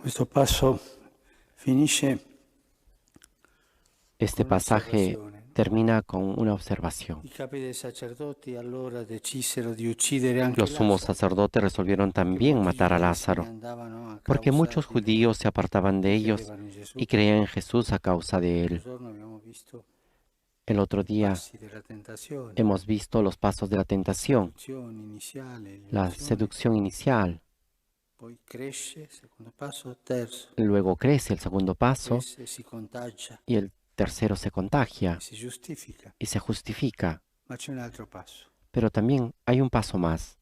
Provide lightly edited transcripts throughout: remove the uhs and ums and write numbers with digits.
Questo passo finisce Este con pasaje un'osservazione. termina con una observación. I capi dei sacerdoti allora decisero di uccidere anche Los sumos Lazzaro, sacerdotes resolvieron perché también molti matar a giudei se ne Lázaro, andavano a porque causa muchos di lui judíos se apartaban de e ellos credevano in Gesù. y creían en Jesús a causa de L'altro él. giorno abbiamo visto El otro i día passi della tentazione, hemos visto los pasos de la la tentación, seduzione iniziale, la l'illusione, seducción inicial, poi cresce, secondo passo, terzo, luego crece el segundo paso cresce, si contagia y el tercero se e contagia si giustifica. y se justifica. Ma c'è un altro passo, Pero también hay un paso más.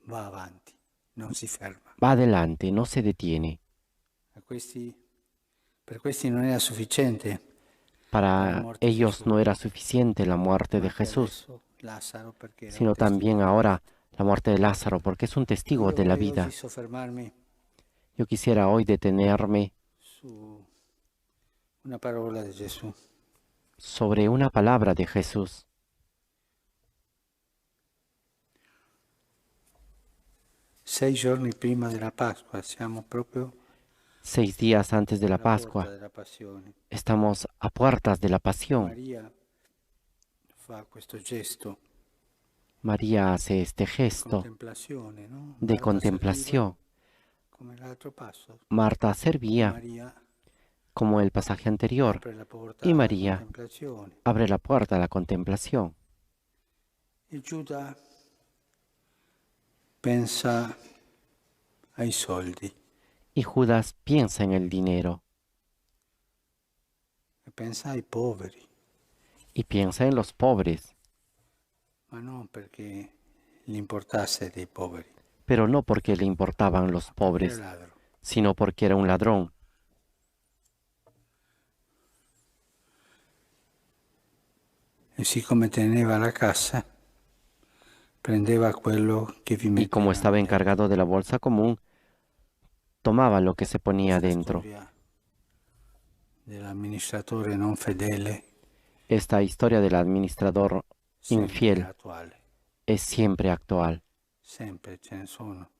va avanti, non si ferma. Va adelante, no se detiene. Per questi non era sufficiente la Para morte di ellos Gesù, no era suficiente la muerte ma de anche Jesús, adesso Lazzaro perché era un sino también testimone di ahora vita. la muerte de Lázaro, porque es un testigo Io de la vorrei oggi vida. soffermarmi Yo quisiera hoy detenerme su una parola di Gesù. sobre una palabra de Jesús. 6 giorni prima della Pasqua, siamo proprio 6 días antes de la alla porta Pascua, della Passione. estamos a puertas de la pasión. Maria fa questo gesto María hace este di gesto contemplazione, no? de Marta serviva contemplación. come l'altro passo Marta e servía Maria como el pasaje anterior apre la porta y alla María contemplazione. abre la puerta a la contemplación. E Giuda pensa ai soldi Y Judas piensa en el dinero e pensa ai poveri, y piensa en los pobres, ma non perché gli importasse dei poveri, pero no porque le importaban los ma perché era pobres, ladro. sino porque era un ladrón. E siccome teneva la cassa, prendeva quello che vi Y como mettevano estaba dentro. encargado de la bolsa común, tomaba lo que se ponía Questa dentro. storia dell'amministratore non fedele Esta historia del administrador sempre è infiel attuale, es siempre actual, sempre ce ne sono.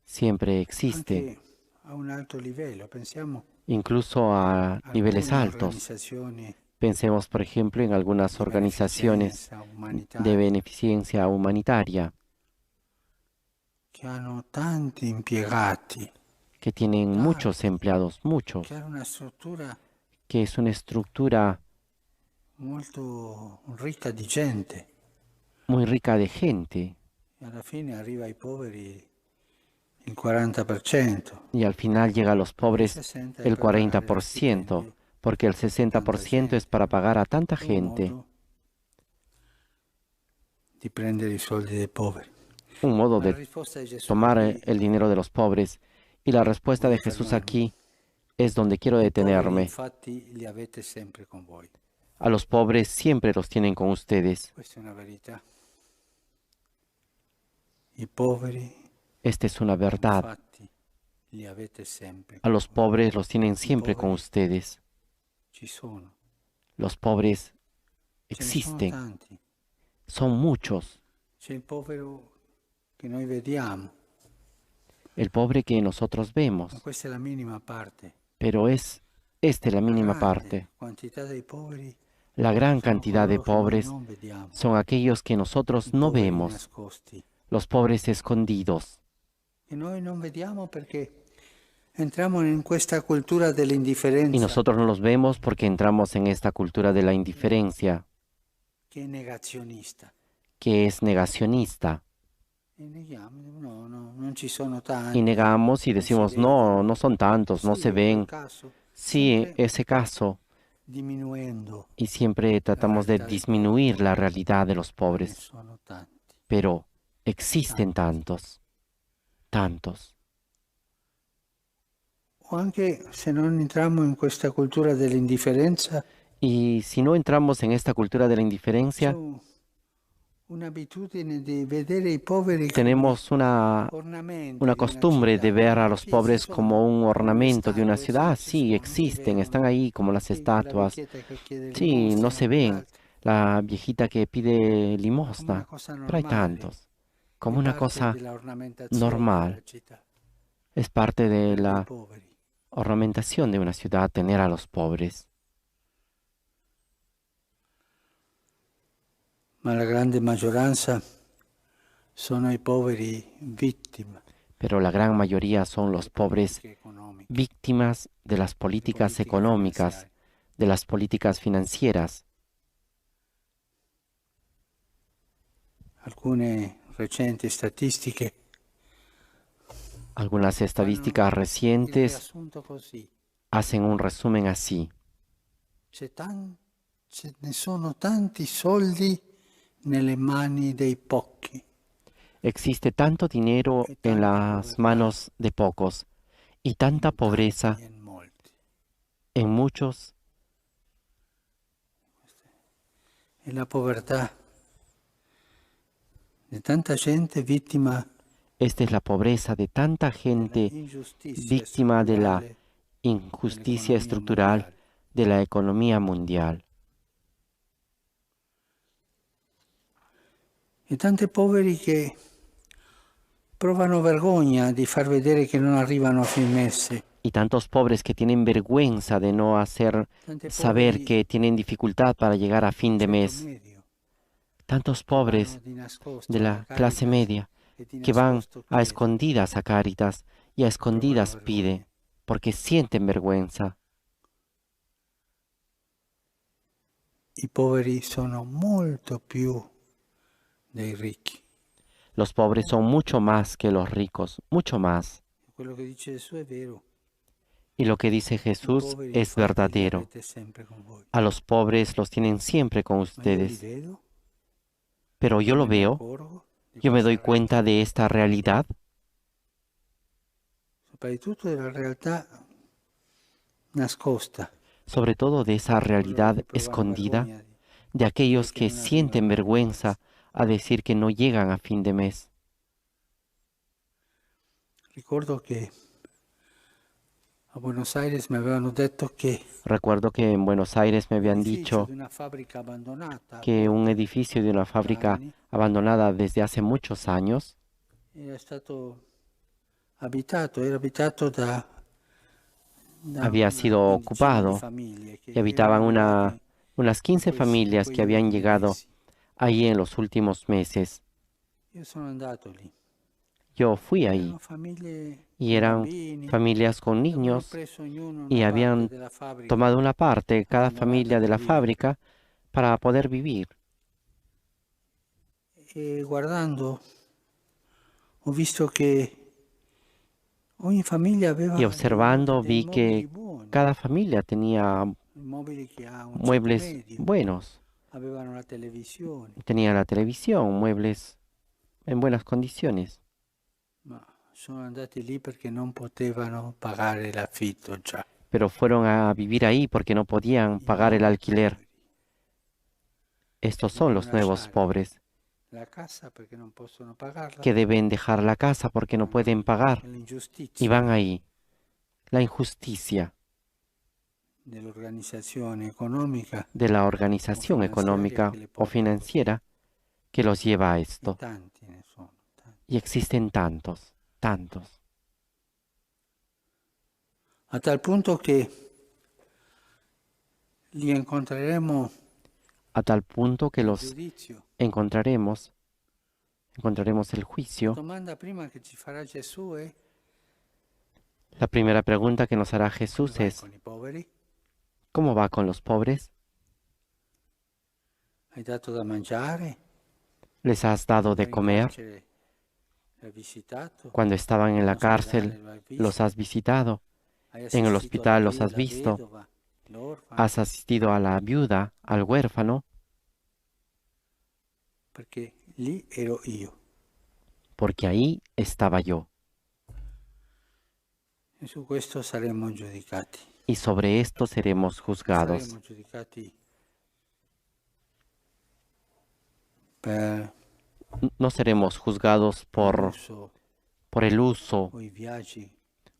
siempre existe, Anche a un alto livello, pensiamo incluso a a niveles alcune altos. organizzazioni Pensemos, por ejemplo, en algunas di organizaciones beneficenza de umanitaria beneficencia humanitaria che hanno tanti impiegati, que tienen muchos tanti, empleados, muchos, che hanno una struttura que es una estructura molto ricca di gente muy rica de gente e alla fine arriva ai poveri il 40%, y al final llega a los il pobres 60% è el per pagare gli 40%, stipendi porque el di tanta 60% es gente. para pagar a tanta È un gente, modo di prendere i soldi dei poveri. un modo Ma la de risposta di Gesù tomar qui el dinero de los pobres. Y la respuesta de voglio Jesús fermarmi. aquí es donde quiero I poveri detenerme. infatti li avete sempre con voi. A los pobres siempre los tienen con ustedes. Questa è una verità. I poveri Esta es una verdad. infatti li avete sempre A con los voi. pobres los tienen I siempre con poveri ustedes. ci sono, Los pobres ce ne sono existen, tanti. son muchos. C'è il povero che noi vediamo, El pobre que nosotros ma vemos, questa è la minima parte. pero es esta la La mínima grande parte. quantità dei poveri La gran sono cantidad de coloro che noi pobres non vediamo, son aquellos que i nosotros no poveri vemos, nascosti, los pobres escondidos. che noi non vediamo perché entriamo in questa cultura Y dell'indifferenza nosotros no los vemos porque entramos en esta cultura de la indiferencia, che è negazionista. que es negacionista. E neghiamo, no, non ci sono Y tanti, negamos y non si decimos, no, vedono. no son tantos, no Sì, se è quel ven. caso, Sí, sempre ese caso. diminuendo Y siempre la tratamos de realtà dei poveri. disminuir la realidad de los Ma ne pobres. sono tanti. Pero existen tantos, tantos. O anche se non entriamo in questa cultura dell'indifferenza, Y si no entramos en esta cultura de la c'è indiferencia, un'abitudine di vedere i poveri come tenemos ornamenti una di una costumbre de città. ver a los Sì, ci pobres como sono, un come le ornamento de una statue, ciudad. sì, Ah, ci sí, sono, si existen, están vedono. ahí como las Sì, quella estatuas. vecchietta che chiede Sí, no limosna, se ven. l'altro, La viejita que pide come una limosna. cosa Pero hay normale, tantos. è Como una parte cosa della ornamentazione della normal. città. Es parte de Quella dei la poveri ornamentación de una ciudad tener a los pobres, ma la grande maggioranza sono i poveri vittime pero la gran mayoría son delle los pobres politiche economiche, víctimas de las delle políticas politiche económicas, finanziarie. de las políticas financieras. Alcune recenti statistiche Algunas fanno estadísticas il recientes riassunto così. hacen un resumen así. Ce ne sono tanti soldi nelle mani dei pochi Existe tanto dinero e en tanta las povertà manos de pocos y tanta in tanti pobreza e in molti. en muchos. E la povertà di tanta gente vittima Esta es la pobreza de tanta della gente ingiustizia víctima de la strutturale injusticia dell'economia estructural mondiale. de la economía mundial. E tanti poveri che provano vergogna di far vedere che non arrivano a fin mese. Y tantos pobres que tienen vergüenza de no hacer Tanti saber poveri que tienen dificultad para llegar a del fin de ceto mes. medio Tantos che vanno pobres di de nascosto alla la clase Caritas media e di que van nascosto a chiedono, escondidas a Cáritas y a che provano escondidas vergogna. pide porque sienten vergüenza. I poveri sono molto più dei ricchi. Los pobres son mucho más que los ricos, mucho más. Quello che dice Gesù è vero. Y lo que dice I Jesús poveri es infatti li verdadero. avete sempre con voi. A los pobres los tienen siempre con Ma io li ustedes. vedo, Pero yo io lo me ne veo, accorgo di yo me questa doy cuenta realtà. de esta realidad, Soprattutto della realtà nascosta, sobre todo de esa di coloro realidad che provano escondida vergogna de di dire aquellos che que non sienten arrivano a fine vergüenza mese. a decir que no llegan a fin de mes. Ricordo che a Buenos Aires mi avevano detto che Recuerdo que en Buenos Aires me un habían edificio dicho di una fabbrica abbandonata que un oltre edificio de una 30 fábrica anni abandonada desde hace muchos años era stato abitato, era abitato da había una sido quindicina di ocupado famiglie che y habitaban erano arrivate unas in 15 in familias que quegli habían ultimi llegado mesi. ahí en los últimos meses. Io sono andato lì. Yo fui ahí Erano famiglie y con eran bambini familias con che avevano niños preso ognuno y una parte habían della fabbrica tomado una parte, cada abbandonata familia de per la vivere. fábrica, para poder vivir. E guardando ho visto che ogni famiglia Y aveva observando dei vi que mobili buoni, cada familia tenía mobili che ha un ceto muebles medio, buenos. avevano la televisione, Tenía la televisión, muebles en buenas condiciones. ma sono andati lì perché non potevano pagare l'affitto già, Pero fueron a vivir ahí porque no podían i pagar el nuovi alquiler. poveri. Estos son Devono los nuevos lasciare pobres la casa perché non possono pagarla, que deben dejar la casa porque no vanno pueden lì. pagar È y l'ingiustizia van ahí. La injusticia dell'organizzazione economica de la o organización finanziaria económica che le o porta così. financiera que los lleva a E esto. tanti ne sono, tanti. Y existen tantos, tantos, A tal punto che li incontreremo a tal punto que al los giudizio. encontraremos el La juicio. domanda prima che ci farà Gesù è: La primera pregunta que nos hará come Jesús vai es, con i poveri? ¿cómo va con los pobres? Hai dato da mangiare? ¿Les has dado de Quando eri in comer? carcere l'hai visitato? Cuando estaban en In la ospedale cárcel, lo hai los visto? has visitado. Hai En el assistito hospital los has la visto. vedova, l'orfano? Has asistido a la viuda, al huérfano, Perché lì ero io. porque ahí estaba yo. E su questo saremo giudicati. Y sobre esto seremos juzgados. Saremo giudicati per No seremos juzgados l'uso por el uso o i viaggi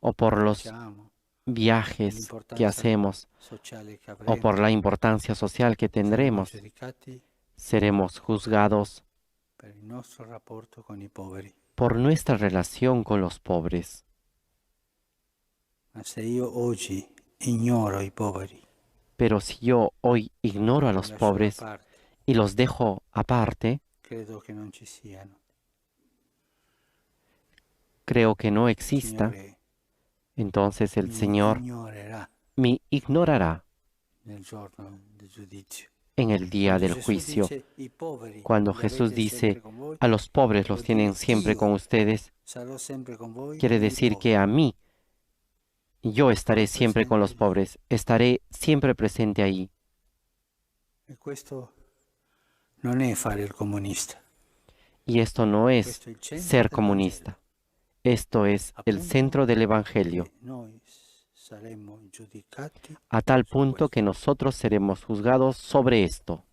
o por che los facciamo, viajes que l'importanza hacemos sociale che o por avremo. la importancia social que Saremo tendremos. giudicati Seremos juzgados per il nostro rapporto con i poveri. por nuestra relación con los pobres. Ma Ma se io oggi ignoro i poveri, Pero si yo hoy ignoro a li los lascio da pobres parte, y los dejo aparte, credo che non ci siano. creo que no Il exista, Signore entonces el mi Señor ignorerà me ignorará nel giorno del giudizio. en el día Quando del Gesù juicio. dice i poveri Cuando li Jesús avete dice, sempre con voi, a los pobres los vuol dire tienen siempre con io ustedes, sarò sempre con voi quiere nei decir que poveri. a mí, yo Sarò estaré siempre con los presente lì. pobres, estaré siempre presente ahí. E questo non è fare il comunista, Y esto no es questo è il centro ser del Vangelo. comunista, esto es el Appunto centro del Evangelio, che noi saremmo giudicati a tal su punto que questo. nosotros seremos juzgados sobre esto.